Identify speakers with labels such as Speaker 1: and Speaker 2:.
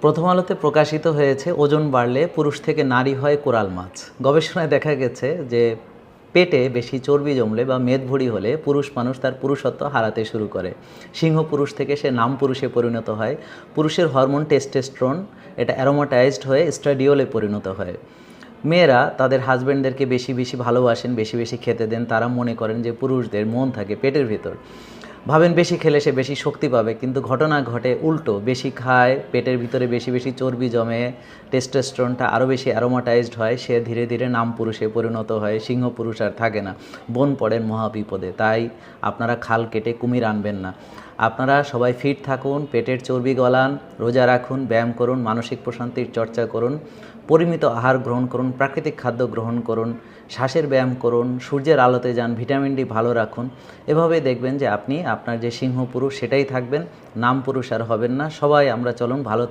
Speaker 1: প্রথম আলোতে প্রকাশিত হয়েছে ওজন বাড়লে পুরুষ থেকে নারী হয় কোরাল মাছ। গবেষণায় দেখা গেছে যে পেটে বেশি চর্বি জমলে বা মেদভুঁড়ি হলে পুরুষ মানুষ তার পুরুষত্ব হারাতে শুরু করে। সিংহ পুরুষ থেকে সে নাম পুরুষে পরিণত হয়। পুরুষের হরমোন টেস্টোস্টেরন এটা অ্যারোমাটাইজড হয়ে এস্ট্রাডিওলে পরিণত হয়। মেয়েরা তাদের হাজব্যান্ডদেরকে বেশি বেশি ভালোবাসেন, বেশি বেশি খেতে দেন। তারা মনে করেন যে পুরুষদের মন থাকে পেটের ভিতর, ভাবেন বেশি খেলে সে বেশি শক্তি পাবে, কিন্তু ঘটনা ঘটে উল্টো। বেশি খায়, পেটের ভিতরে বেশি বেশি চর্বি জমে, টেস্টোস্টেরনটা আরও বেশি অ্যারোমাটাইজড হয়, সে ধীরে ধীরে নাম পুরুষে পরিণত হয়, সিংহ পুরুষ আর থাকে না, বোন পড়েন মহাবিপদে। তাই আপনারা খাল কেটে কুমির আনবেন না। আপনারা সবাই ফিট থাকুন, পেটের চর্বি গলান, রোজা রাখুন, ব্যায়াম করুন, মানসিক প্রশান্তির চর্চা করুন, পরিমিত আহার গ্রহণ করুন, প্রাকৃতিক খাদ্য গ্রহণ করুন, শ্বাসের ব্যায়াম করুন, সূর্যের আলোতে যান, ভিটামিন ডি ভালো রাখুন। এভাবে দেখবেন যে আপনি আপনার যে সিংহ পুরুষ সেটাই থাকবেন, নাম পুরুষ আর হবেন না। সবাই আমরা চলুন ভালো